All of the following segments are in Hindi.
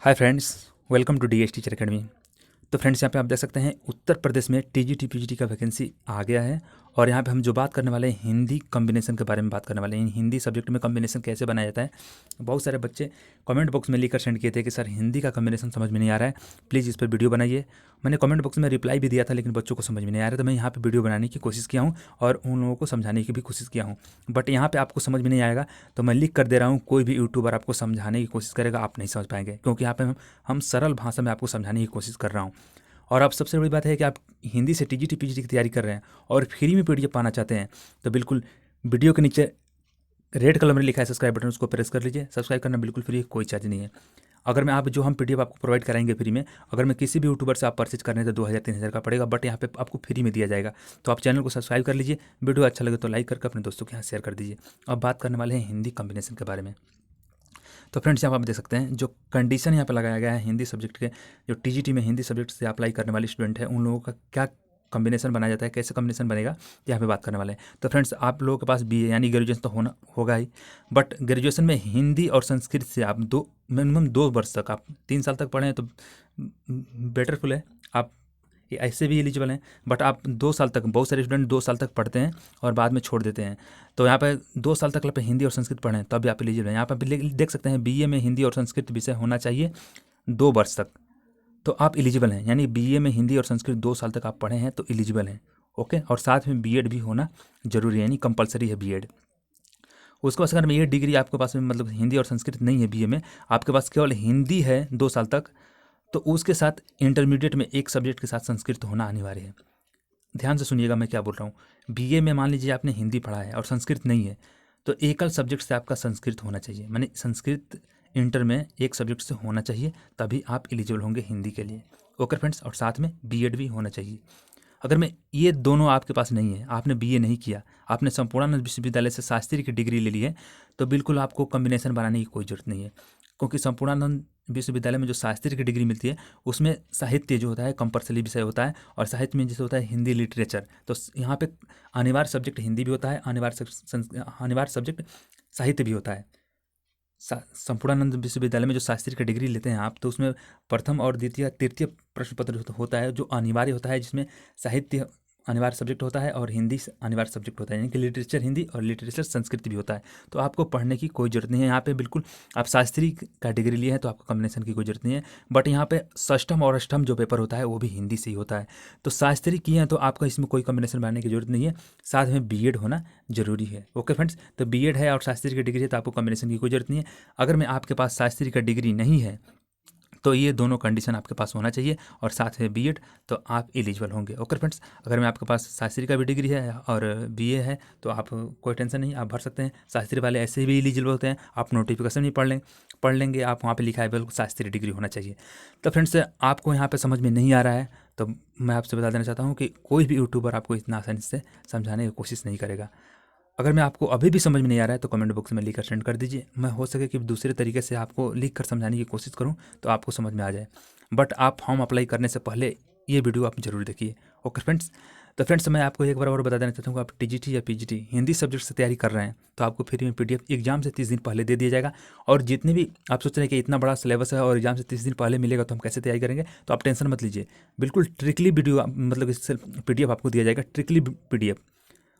Hi friends, welcome to D S teacher academy. तो फ्रेंड्स, यहाँ पे आप देख सकते हैं उत्तर प्रदेश में टीजीटी पीजीटी का वैकेंसी आ गया है। और यहाँ पे हम जो बात करने वाले हैं हिंदी कॉम्बिनेशन के बारे में बात करने वाले हैं। हिंदी सब्जेक्ट में कॉम्बिनेशन कैसे बनाया जाता है। बहुत सारे बच्चे कमेंट बॉक्स में लिखकर सेंड किए थे कि सर हिंदी का कॉम्बिनेशन समझ में नहीं आ रहा है, प्लीज़ इस पर वीडियो बनाइए। मैंने कमेंट बॉक्स में रिप्लाई भी दिया था, लेकिन बच्चों को समझ में नहीं आ रहा, तो मैं यहाँ पर वीडियो बनाने की कोशिश किया हूँ और उन लोगों को समझाने की भी कोशिश किया हूँ। बट यहाँ पर आपको समझ में नहीं आएगा तो मैं लिख कर दे रहा हूँ, कोई भी यूट्यूबर आपको समझाने की कोशिश करेगा आप नहीं समझ पाएंगे, क्योंकि यहाँ पे हम सरल भाषा में आपको समझाने की कोशिश कर रहा हूँ। और अब सबसे बड़ी बात है कि आप हिंदी से टीजीटी पीजीटी की तैयारी कर रहे हैं और फ्री में पीडीएफ पाना चाहते हैं, तो बिल्कुल वीडियो के नीचे रेड कलर में लिखा है सब्सक्राइब बटन, उसको प्रेस कर लीजिए। सब्सक्राइब करना बिल्कुल फ्री है, कोई चार्ज नहीं है। अगर मैं आप जो हम पीडीएफ आपको प्रोवाइड कराएंगे फ्री में, अगर मैं किसी भी यूट्यूबर से आप परचेज करने तो 2000-3000 का पड़ेगा, बट यहाँ पे आपको फ्री में दिया जाएगा। तो आप चैनल को सब्सक्राइब कर लीजिए, वीडियो अच्छा लगे तो लाइक करके अपने दोस्तों के यहाँ शेयर कर दीजिए। अब बात करने वाले हैं हिंदी कॉम्बिनेशन के बारे में। तो फ्रेंड्स, यहाँ पर आप देख सकते हैं जो कंडीशन यहाँ पर लगाया गया है हिंदी सब्जेक्ट के, जो टीजीटी में हिंदी सब्जेक्ट से अप्लाई करने वाले स्टूडेंट हैं उन लोगों का क्या कॉम्बिनेशन बनाया जाता है, कैसे कॉम्बिनेशन बनेगा, यहाँ पे बात करने वाले हैं। तो फ्रेंड्स, आप लोगों के पास बीए यानी ग्रेजुएशन तो होगा ही, बट ग्रेजुएशन में हिंदी और संस्कृत से आप मिनिमम 2 वर्ष तक, आप 3 साल तक पढ़ें तो बेटरफुल है, आप ऐसे भी एलिजिबल हैं। बट आप 2 साल तक, बहुत सारे स्टूडेंट 2 साल तक पढ़ते हैं और बाद में छोड़ देते हैं, तो यहाँ पे 2 साल तक आप हिंदी और संस्कृत पढ़ें तब भी आप एलिजिबल हैं। यहाँ पर देख सकते हैं बीए में हिंदी और संस्कृत विषय होना चाहिए 2 वर्ष तक, तो आप एलिजिबल हैं। यानी बीए में हिंदी और संस्कृत 2 साल तक आप पढ़े हैं तो एलिजिबल हैं, ओके। और साथ में बीएड भी होना जरूरी है, यानी कंपलसरी है बीएड। उसके पास अगर में ये डिग्री आपके पास में मतलब हिंदी और संस्कृत नहीं है बीए में, आपके पास केवल हिंदी है 2 साल तक, तो उसके साथ इंटरमीडिएट में एक सब्जेक्ट के साथ संस्कृत होना अनिवार्य है। ध्यान से सुनिएगा मैं क्या बोल रहा हूँ। बीए में मान लीजिए आपने हिंदी पढ़ा है और संस्कृत नहीं है, तो एकल सब्जेक्ट से आपका संस्कृत होना चाहिए, माने संस्कृत इंटर में एक सब्जेक्ट से होना चाहिए, तभी आप एलिजिबल होंगे हिंदी के लिए, ओके फ्रेंड्स। और साथ में बीएड भी होना चाहिए। अगर मैं ये दोनों आपके पास नहीं है, आपने बीए नहीं किया, आपने संपूर्णानंद विश्वविद्यालय से शास्त्री की डिग्री ले ली है, तो बिल्कुल आपको कॉम्बिनेशन बनाने की कोई ज़रूरत नहीं है, क्योंकि संपूर्णानंद विश्वविद्यालय में जो शास्त्री की डिग्री मिलती है उसमें साहित्य जो होता है कंपल्सरी विषय होता है, और साहित्य में जैसे होता है हिंदी लिटरेचर, तो यहाँ पे अनिवार्य सब्जेक्ट हिंदी भी होता है, अनिवार्य सब्जेक्ट साहित्य भी होता है। संपूर्णानंद विश्वविद्यालय में जो शास्त्री की डिग्री लेते हैं आप, तो उसमें प्रथम और द्वितीय तृतीय प्रश्न पत्र होता है जो अनिवार्य होता है, जिसमें साहित्य अनिवार्य सब्जेक्ट होता है और हिंदी अनिवार्य सब्जेक्ट होता है, यानी कि लिटरेचर हिंदी और लिटरेचर संस्कृत भी होता है। तो आपको पढ़ने की कोई ज़रूरत नहीं है यहाँ पे, बिल्कुल आप शास्त्री का डिग्री लिए हैं तो आपको कॉम्बिनेशन की कोई ज़रूरत नहीं है। बट यहाँ पे षष्ठम और अष्टम जो पेपर होता है वो भी हिंदी से ही होता है, तो शास्त्री किए हैं तो आपका इसमें कोई कॉम्बिनेशन बनाने की जरूरत नहीं है। साथ में बीएड होना जरूरी है, ओके फ्रेंड्स। तो बीएड है और शास्त्री की डिग्री है तो आपको कॉम्बिनेशन की कोई जरूरत नहीं है। अगर मैं आपके पास शास्त्री का डिग्री नहीं है तो ये दोनों कंडीशन आपके पास होना चाहिए और साथ में बीएड, तो आप एलिजिबल होंगे, ओके फ्रेंड्स। अगर मैं आपके पास शास्त्री का भी डिग्री है और बीए है तो आप कोई टेंशन नहीं, आप भर सकते हैं। शास्त्री वाले ऐसे भी एलिजिबल होते हैं, आप नोटिफिकेशन भी पढ़ लेंगे, आप वहाँ पे लिखा है बिल्कुल शास्त्री डिग्री होना चाहिए। तो फ्रेंड्स, आपको यहाँ पे समझ में नहीं आ रहा है तो मैं आपसे बता देना चाहता हूँ कि कोई भी यूट्यूबर आपको इतना आसानी से समझाने की कोशिश नहीं करेगा। अगर मैं आपको अभी भी समझ में नहीं आ रहा है तो कमेंट बॉक्स में लिख कर सेंड कर दीजिए, मैं हो सके कि दूसरे तरीके से आपको लिख कर समझाने की कोशिश करूं तो आपको समझ में आ जाए। बट आप फॉर्म अप्लाई करने से पहले ये वीडियो आप जरूर देखिए, ओके फ्रेंड्स। तो फ्रेंड्स, मैं आपको एक बार और बता देना चाहता हूँ, आप टीजीटी या पीजीटी हिंदी सब्जेक्ट से तैयारी कर रहे हैं तो आपको फ्री में पीडीएफ एग्जाम से 30 दिन पहले दे दिया जाएगा। और जितने भी आप सोच रहे हैं कि इतना बड़ा सिलेबस है और एग्जाम से 30 दिन पहले मिलेगा तो हम कैसे तैयारी करेंगे, तो आप टेंशन मत लीजिए, बिल्कुल ट्रिकली वीडियो मतलब इससे पीडीएफ आपको दिया जाएगा, ट्रिकली पीडीएफ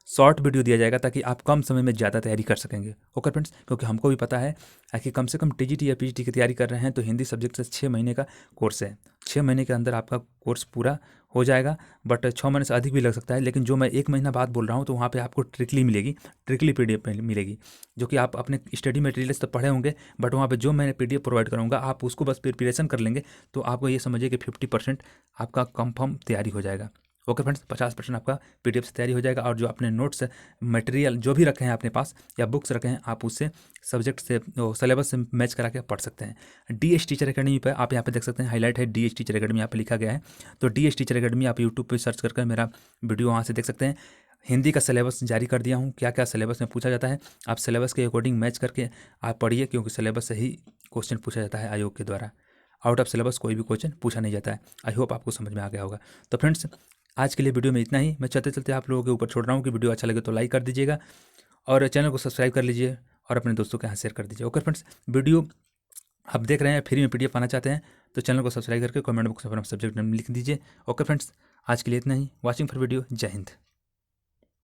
शॉर्ट वीडियो दिया जाएगा ताकि आप कम समय में ज़्यादा तैयारी कर सकेंगे, ओके फ्रेंड्स। क्योंकि हमको भी पता है कि कम से कम टीजीटी या पीजीटी की तैयारी कर रहे हैं तो हिंदी सब्जेक्ट से 6 महीने का कोर्स है, 6 महीने के अंदर आपका कोर्स पूरा हो जाएगा। बट 6 महीने से अधिक भी लग सकता है, लेकिन जो मैं 1 महीना बाद बोल रहा हूँ तो वहाँ पे आपको ट्रिकली मिलेगी, ट्रिकली पीडीएफ मिलेगी, जो कि आप अपने स्टडी मटेरियल्स तो पढ़े होंगे, बट वहाँ पे जो मैं पीडीएफ प्रोवाइड करूँगा आप उसको बस प्रिपरेशन कर लेंगे तो आपको ये समझिए कि 50% आपका कंफर्म तैयारी हो जाएगा, ओके फ्रेंड्स। 50% आपका पीडीएफ से तैयारी हो जाएगा। और जो अपने नोट्स मटेरियल जो भी रखे हैं अपने पास या बुक्स रखे हैं, आप उससे सब्जेक्ट से सिलेबस से मैच करा के पढ़ सकते हैं। डीएस टीचर अकेडमी पे आप यहाँ पे देख सकते हैं, हाईलाइट है डीएस टीचर अकेडमी, यहाँ पे लिखा गया है। तो डीएस टीचर अकेडमी आप यूट्यूब पर सर्च करके मेरा वीडियो वहाँ से देख सकते हैं। हिंदी का सिलेबस जारी कर दिया हूँ, क्या क्या सिलेबस में पूछा जाता है आप सिलेबस के अकॉर्डिंग मैच करके आप पढ़िए, क्योंकि सिलेबस से ही क्वेश्चन पूछा जाता है आयोग के द्वारा, आउट ऑफ सिलेबस कोई भी क्वेश्चन पूछा नहीं जाता है। आई होप आपको समझ में आ गया होगा। तो फ्रेंड्स, आज के लिए वीडियो में इतना ही। मैं चलते चलते आप लोगों के ऊपर छोड़ रहा हूँ कि वीडियो अच्छा लगे तो लाइक कर दीजिएगा और चैनल को सब्सक्राइब कर लीजिए और अपने दोस्तों के यहाँ शेयर कर दीजिए, ओके फ्रेंड्स। वीडियो आप देख रहे हैं फ्री में PDF पाना चाहते हैं तो चैनल को सब्सक्राइब करके कमेंट बॉक्स में अपना सब्जेक्ट नेम लिख दीजिए। ओके फ्रेंड्स, आज के लिए इतना ही। Watching for video. जय हिंद।